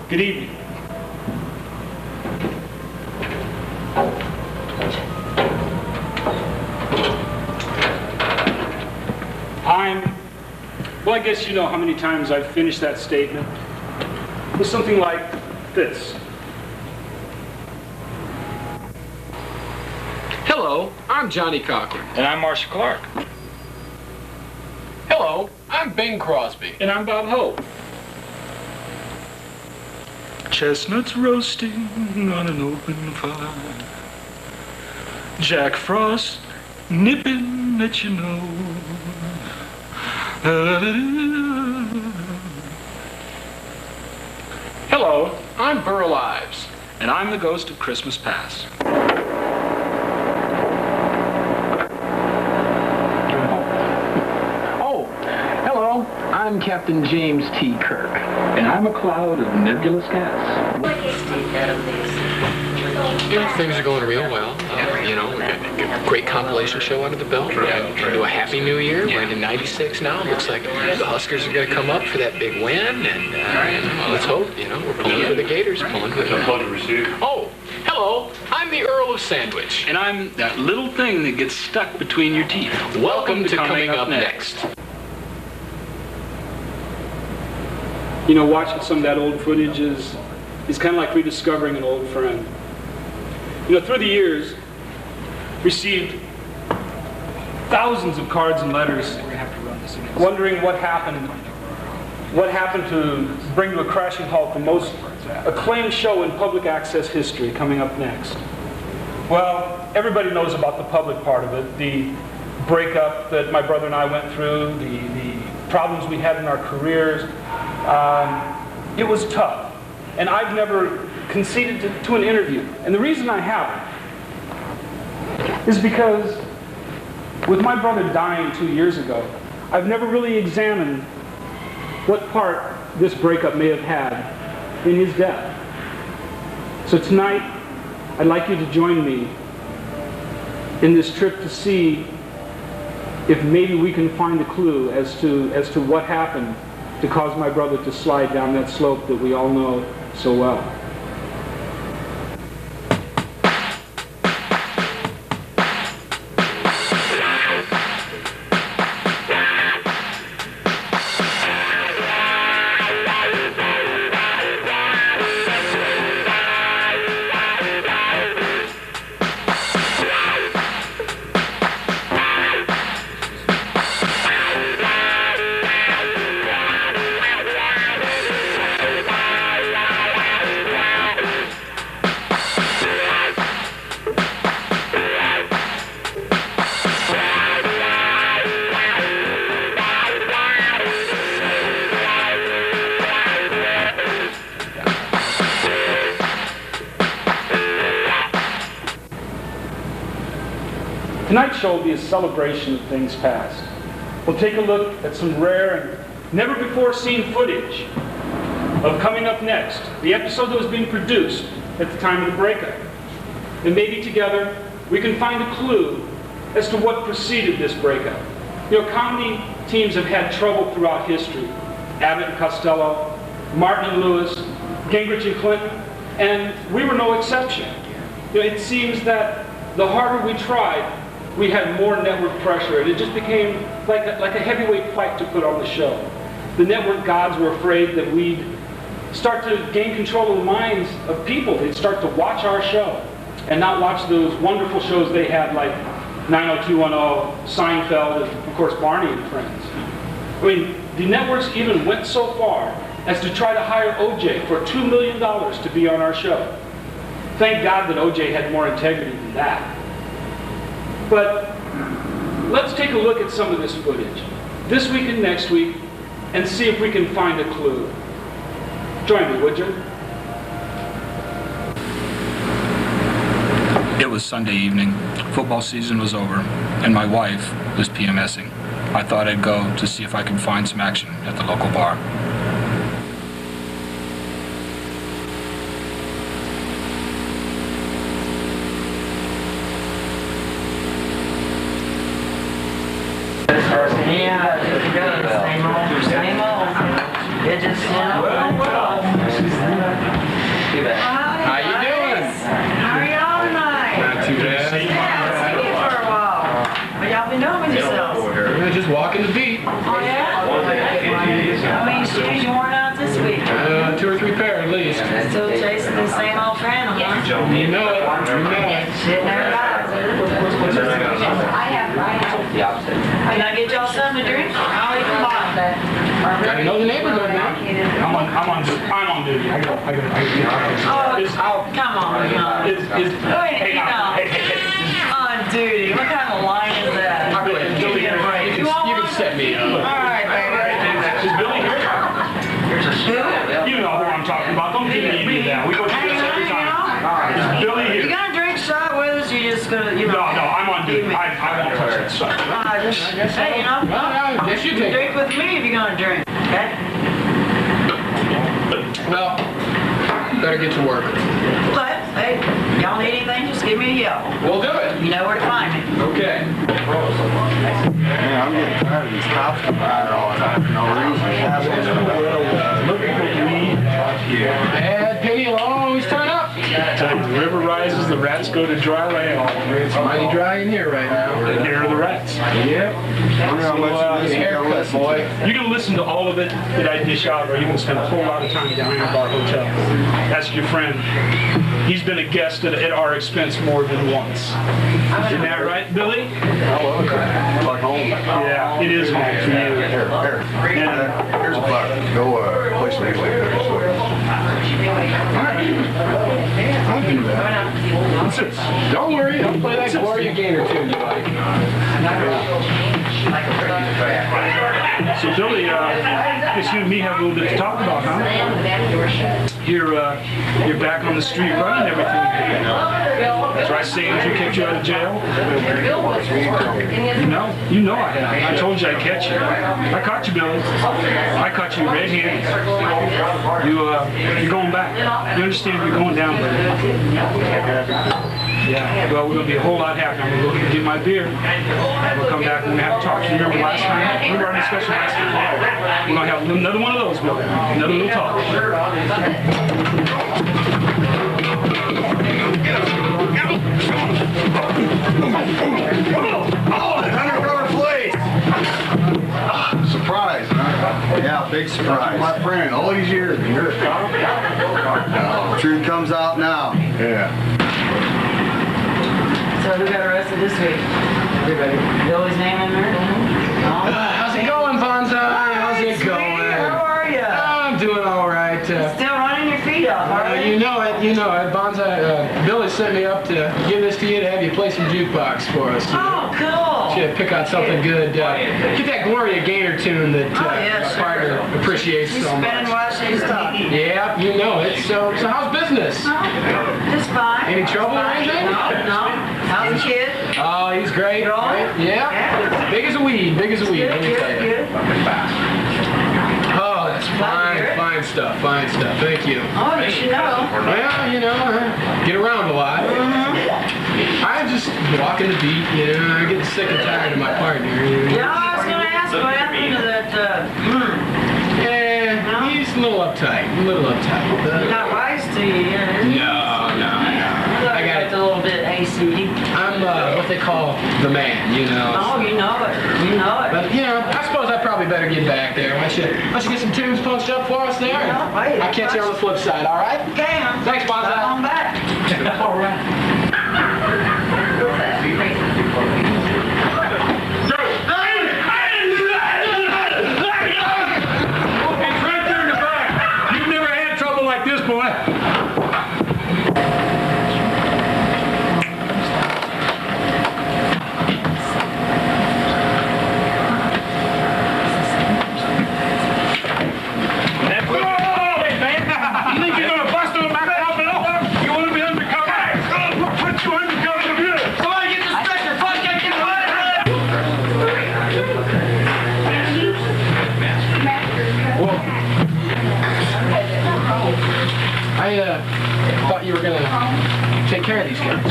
Good evening. Well, I guess you know how many times I've finished that statement. It was something like this. Hello, I'm Johnny Cochran. And I'm Marshall Clark. Hello, I'm Bing Crosby. And I'm Bob Hope. Chestnuts roasting on an open fire. Jack Frost nipping at your nose. Hello, I'm Burl Ives. And I'm the ghost of Christmas Past. Oh, hello, I'm Captain James T. Kirk. And I'm a cloud of nebulous gas. Things are going real well. We got a great compilation show under the belt. We're going to do a Happy New Year. We're into '96 now. Looks like the Huskers are going to come up for that big win. And let's hope, we're pulling for the Gators. Oh, hello, I'm the Earl of Sandwich. And I'm that little thing that gets stuck between your teeth. Welcome to Coming Up Next. Watching some of that old footage is kind of like rediscovering an old friend. Through the years, received thousands of cards and letters wondering what happened to bring to a crashing halt the most acclaimed show in public access history coming up next. Well, everybody knows about the public part of it, the breakup that my brother and I went through, the problems we had in our careers. It was tough, and I've never conceded to an interview. And the reason I haven't is because with my brother dying 2 years ago, I've never really examined what part this breakup may have had in his death. So tonight, I'd like you to join me in this trip to see if maybe we can find a clue as to what happened to cause my brother to slide down that slope that we all know so well. Tonight's show will be a celebration of things past. We'll take a look at some rare and never-before-seen footage of Coming Up Next, the episode that was being produced at the time of the breakup. And maybe together we can find a clue as to what preceded this breakup. Comedy teams have had trouble throughout history. Abbott and Costello, Martin and Lewis, Gingrich and Clinton, and we were no exception. It seems that the harder we tried, we had more network pressure, and it just became like a heavyweight fight to put on the show. The network gods were afraid that we'd start to gain control of the minds of people. They'd start to watch our show and not watch those wonderful shows they had like 90210, Seinfeld, and of course Barney and Friends. The networks even went so far as to try to hire OJ for $2 million to be on our show. Thank God that OJ had more integrity than that. But let's take a look at some of this footage, this week and next week, and see if we can find a clue. Join me, would you? It was Sunday evening. Football season was over, and my wife was PMSing. I thought I'd go to see if I could find some action at the local bar. Same old. It just, Still chasing the same old friend, huh? You know it. You know it. Shit never dies. Can I get y'all something to drink? I'll even buy that. Gotta know the neighborhood now. I'm on duty. I got. Oh, come on, huh? Wait, hey. On duty. What kind of line is that? You can set me up. All right, baby. Is Billy here? You know who I'm talking about. Don't give me any of that. We go through this every time. Is Billy You here? gonna drink shot with us? You just gonna, No, I'm on duty. I won't touch that stuff. Hey, Well, yes, you take it. drink with me if you're gonna drink. Okay? Well, better get to work. But, hey, y'all need anything, just give me a yell. We'll do it. You know where to find me. Okay. Man, I'm getting tired of these cops coming out all the time for no reason. Look at the weed. Bad penny will always turn up. The river rises, the rats go to dry land. It's mighty dry in here right now. Here are the rats. Yep. Wonder how much you Haircut, boy. You can listen to all of it that I dish out, or you can spend a whole lot of time down here at our hotel. Ask your friend. He's been a guest at our expense more than once. Isn't that right, Billy? like home. Yeah, it is home for you. Here's a buck. Go play some music. I'll do that. Don't worry, I'll play that Gloria Gaynor tune you like. So Billy, I guess you and me have a little bit to talk about, huh? You're back on the street running everything again. That's right, Sandra kept you out of jail. You know I have. I told you I'd catch you. I caught you, Billy. I caught you red-handed. You're going back. You understand you're going down, Billy. Yeah, well, we're going to be a whole lot happier. I'm going to go get my beer. We'll come back and we're going to have to talk. You remember last time? Remember our discussion last time? We're going to have another one of those, Billy. Another little talk. Undercover police! Surprise, huh? Yeah, big surprise. My friend, all these years, and you're a cop? No. Truth comes out now. Yeah. So who got arrested this week? Everybody. Billy's name in there? How's it going, Bonsai? How's it going? How are you? I'm doing all right. Still running your feet off, aren't you? You know it. Bonsai, Billy sent me up to give this to you to have you play some jukebox for us. Oh, cool. Should pick out something good. Get that Gloria Gaynor tune that yeah, my partner appreciates She's so spinning much. while she's talking. Yeah, you know it. So how's business? Just fine. Any trouble or anything? No. How's the kid? Oh, he's great. Growing? Yeah. Big as a weed. Let me tell you. Good. Oh, that's fine stuff. Thank you. Oh, you should know. Well, I get around a lot. I just walking the beat, I get sick and tired of my partner. Yeah, I was going to ask what happened to that, Yeah, he's a little uptight. not wise to you, is he? No. I got it a little bit AC. I'm what they call the man, Oh, you know it. But I suppose I probably better get back there. Why don't you get some tunes punched up for us there? Yeah, right. I'll catch you on the flip side, all right? Okay, Thanks, Bonsai. Come on back. All right. It's right there in the back. You've never had trouble like this, boy. I thought you were going to take care of these guys.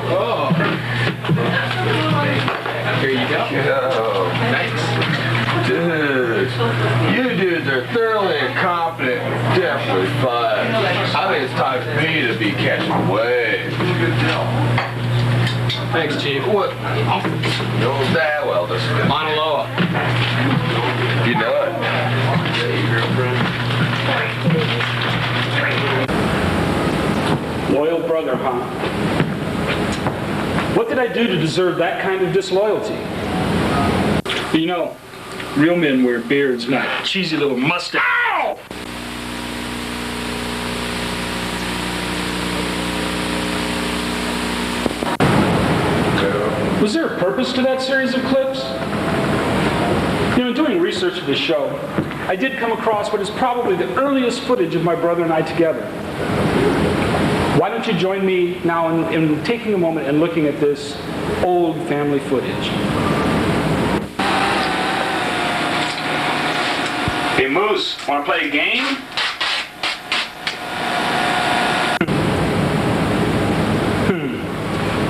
Oh. Here you go. Yo. Thanks. Dude, you dudes are thoroughly incompetent, definitely fun. I think it's time for me to be catching waves. Thanks, Chief. What? Knows that well, this guy. Mauna Loa. You know it. Loyal brother, huh? What did I do to deserve that kind of disloyalty? You know, real men wear beards, not cheesy little mustache. Ow! Was there a purpose to that series of clips? You know, in doing research for this show, I did come across what is probably the earliest footage of my brother and I together. Why don't you join me now in taking a moment and looking at this old family footage? Hey, Moose, want to play a game?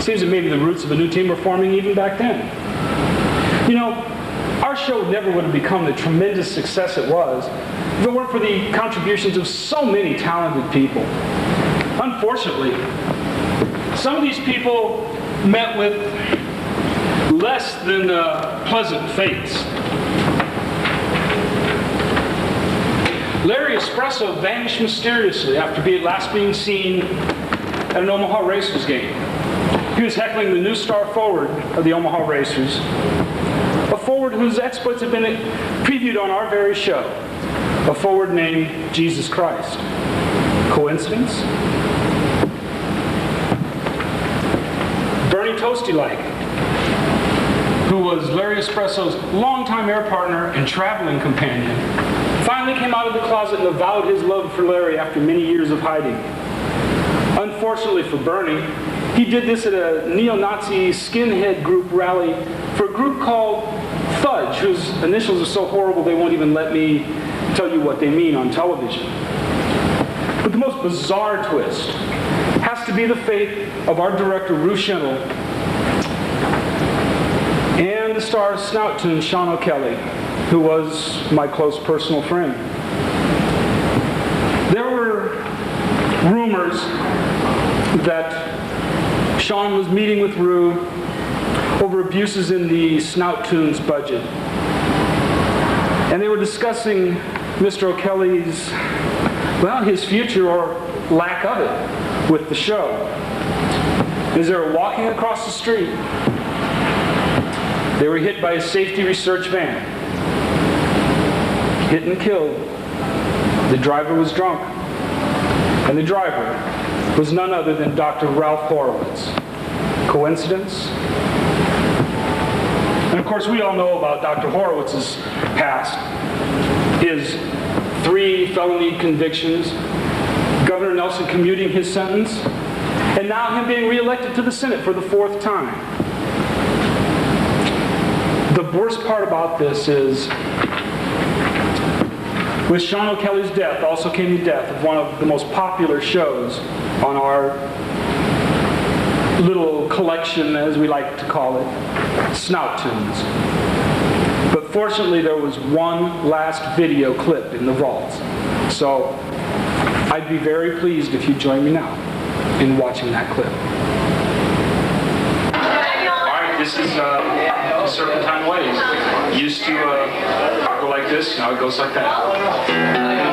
Seems that maybe the roots of a new team were forming even back then. You know, our show never would have become the tremendous success it was if it weren't for the contributions of so many talented people. Unfortunately, some of these people met with less than pleasant fates. Larry Espresso vanished mysteriously after last being seen at an Omaha Racers game. He was heckling the new star forward of the Omaha Racers, a forward whose exploits have been previewed on our very show, a forward named Jesus Christ. Coincidence? Bernie Toasty-like, who was Larry Espresso's longtime air partner and traveling companion, finally came out of the closet and avowed his love for Larry after many years of hiding. Unfortunately for Bernie, he did this at a neo-Nazi skinhead group rally for a group called Fudge, whose initials are so horrible they won't even let me tell you what they mean on television. But the most bizarre twist has to be the fate of our director, Ruth Schintel, and the star's snout tune, Sean O'Kelly, who was my close personal friend. There were rumors that Sean was meeting with Rue over abuses in the Snout Tunes budget. And they were discussing Mr. O'Kelly's, well, his future or lack of it with the show. As they were walking across the street, they were hit by a safety research van. Hit and killed. The driver was drunk. And the driver was none other than Dr. Ralph Horowitz. Coincidence? And of course, we all know about Dr. Horowitz's past. His 3 felony convictions, Governor Nelson commuting his sentence, and now him being reelected to the Senate for the 4th time. The worst part about this is, with Sean O'Kelly's death also came the death of one of the most popular shows on our little collection, as we like to call it, Snout Tunes. But fortunately, there was one last video clip in the vaults. So I'd be very pleased if you join me now in watching that clip. All right, this is a Serpentine Ways. Used to go like this, now it goes like that.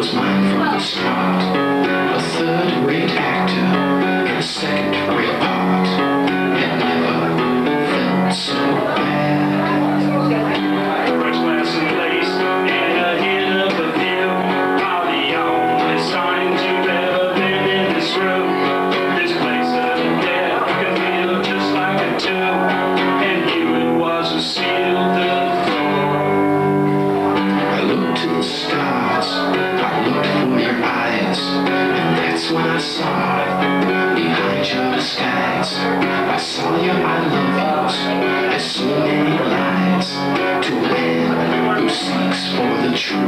was mine from the start. A third-rate actor in a second-rate part. It never felt so bad. First class in place and a hint of a view. Are the only signs you've ever been in this room. This place of death can feel just like a tomb. And you, it was a sealed door. I looked to the stars, I looked for your eyes, and that's when I saw behind your disguise. I saw your I love yous as so many lies to a man who seeks for the truth.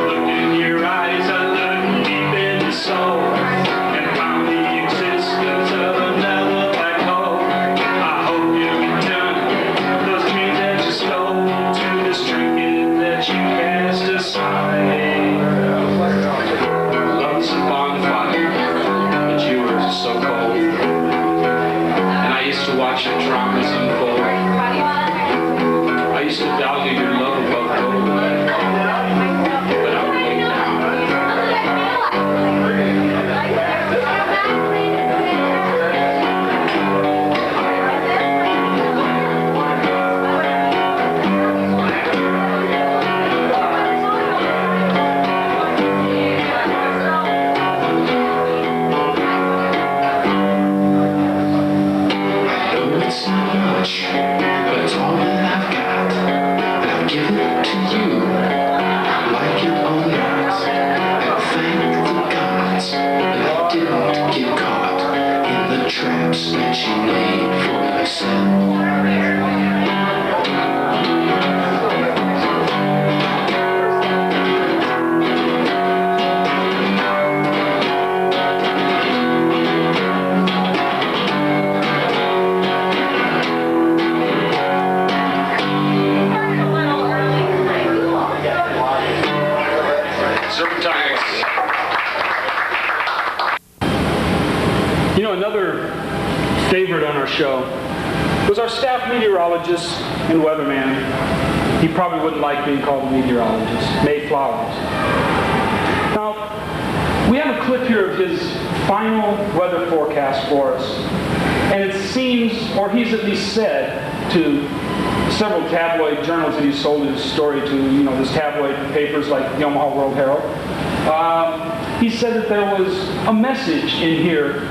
Looked in your eyes, I looked deep in the soul, and found the existence of another black hole. I hope you return those dreams that you stole to this trinket that you cast aside. Love's a bonfire, but you were so cold. And I used to watch your traumas unfold. I used to value your love above gold. But I'm way down. It's not much, but it's all that I've got, and I've given it to you, like it or not. And thank the gods that I didn't get caught in the traps that you laid for yourself. You know, another favorite on our show was our staff meteorologist and weatherman. He probably wouldn't like being called a meteorologist, May Flowers. Now, we have a clip here of his final weather forecast for us. And it seems, or he's at least said to several tabloid journals that he's sold his story to, you know, these tabloid papers like the Omaha World Herald. He said that there was a message in here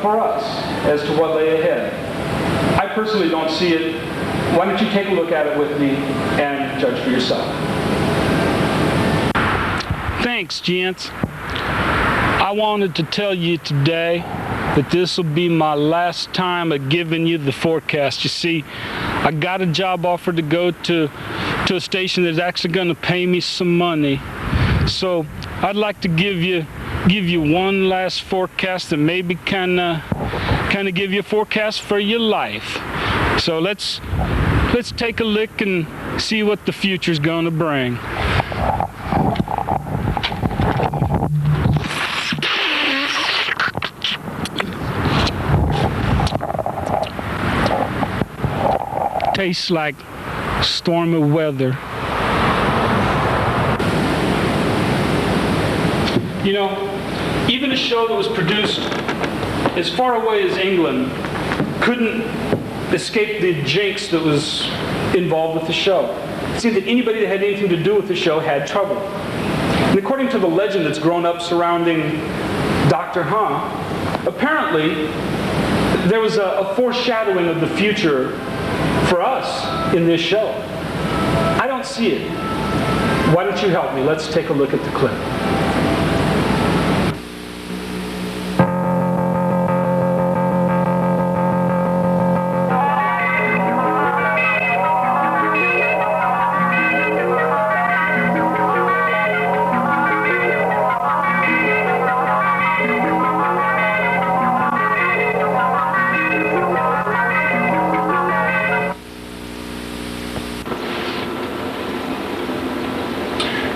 for us as to what lay ahead. I personally don't see it. Why don't you take a look at it with me and judge for yourself? Thanks, gents. I wanted to tell you today that this will be my last time of giving you the forecast. You see, I got a job offer to go to a station that's actually going to pay me some money. So I'd like to give you one last forecast that maybe kind of give you a forecast for your life. So let's take a look and see what the future's going to bring. Tastes like stormy weather. You know, even a show that was produced as far away as England couldn't escape the jinx that was involved with the show. It seemed that anybody that had anything to do with the show had trouble. And according to the legend that's grown up surrounding Dr. Huh, apparently there was a foreshadowing of the future for us in this show. I don't see it. Why don't you help me? Let's take a look at the clip.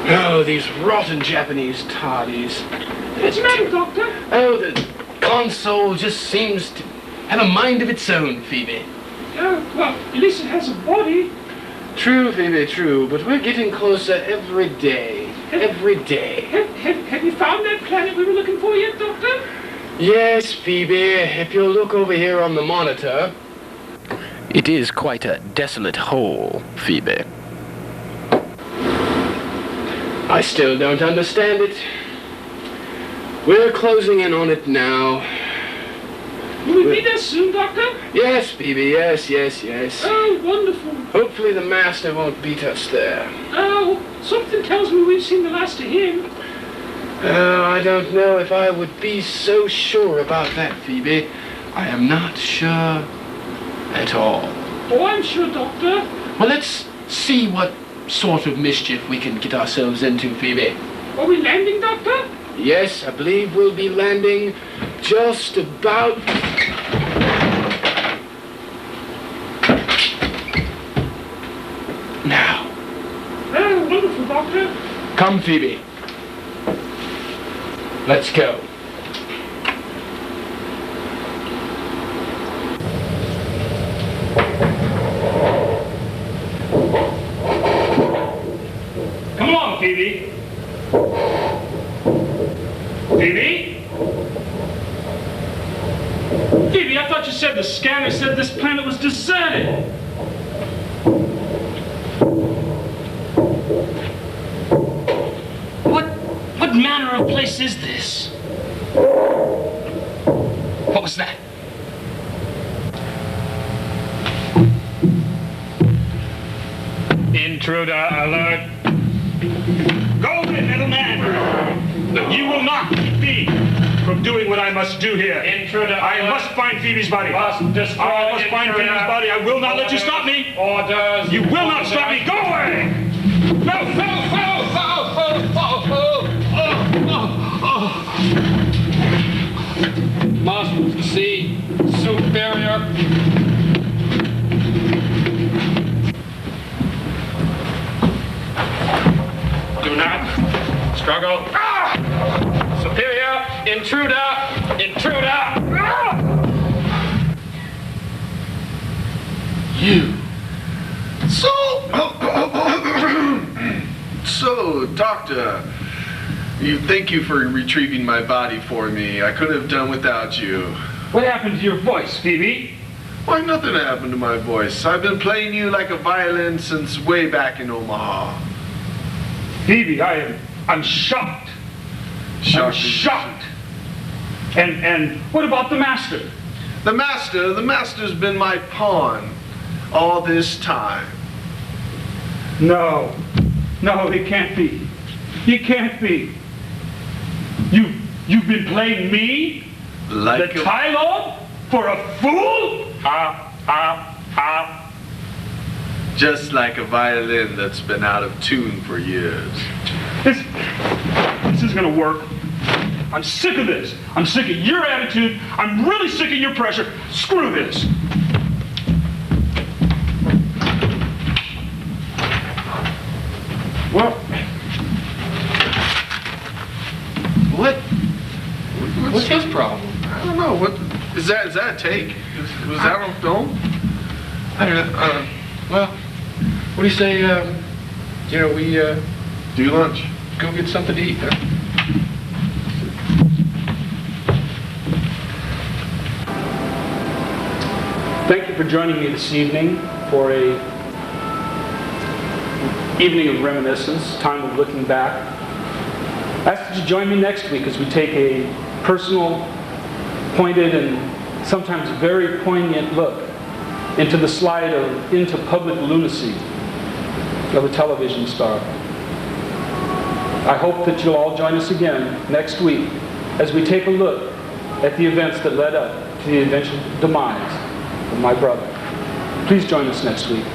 Oh, these rotten Japanese toddies. What's the matter, Doctor? Oh, the console just seems to have a mind of its own, Phoebe. Oh, well, at least it has a body. True, Phoebe, true, but we're getting closer every day every day. Have you found that planet we were looking for yet, Doctor? Yes, Phoebe, if you'll look over here on the monitor. It is quite a desolate hole, Phoebe. I still don't understand it. We're closing in on it now. Will we be there soon, Doctor? Yes, Phoebe, yes. Oh, wonderful. Hopefully the master won't beat us there. Oh, something tells me we've seen the last of him. Oh, I don't know if I would be so sure about that, Phoebe. I am not sure at all. Oh, I'm sure, Doctor. Well, let's see what sort of mischief we can get ourselves into, Phoebe. Are we landing, Doctor? Yes, I believe we'll be landing just about... now. Oh, wonderful, Doctor. Come, Phoebe. Let's go. Come along, Phoebe. Phoebe? Phoebe, I thought you said the scanner said this planet was deserted. What manner of place is this? What was that? Intruder alert. Golden, little man. You will not keep me from doing what I must do here. Intruder. I must find Phoebe's body. Must destroy I must find intruder. Phoebe's body. I will not let you stop me. Orders. You will not stop me. Go away. No. Must see superior. Do not struggle. Superior, intruder. You. So, Doctor, thank you for retrieving my body for me. I couldn't have done without you. What happened to your voice, Phoebe? Why, nothing happened to my voice. I've been playing you like a violin since way back in Omaha. Phoebe, I'm shocked. I'm shocked. And what about the master? The master's been my pawn all this time. No, it can't be. It can't be. You've been playing me, Like the Tylon, for a fool? Just like a violin that's been out of tune for years. This is gonna work. I'm sick of this. I'm sick of your attitude. I'm really sick of your pressure. Screw this. Well, What's his problem? I don't know. What is that? Is that a take? Was that on film? I don't know. Well, what do you say, we Do lunch. go get something to eat, huh? Thank you for joining me this evening for a evening of reminiscence, time of looking back. I ask that you join me next week as we take a personal, pointed, and sometimes very poignant look into the slide into public lunacy of a television star. I hope that you'll all join us again next week as we take a look at the events that led up to the eventual demise of my brother. Please join us next week.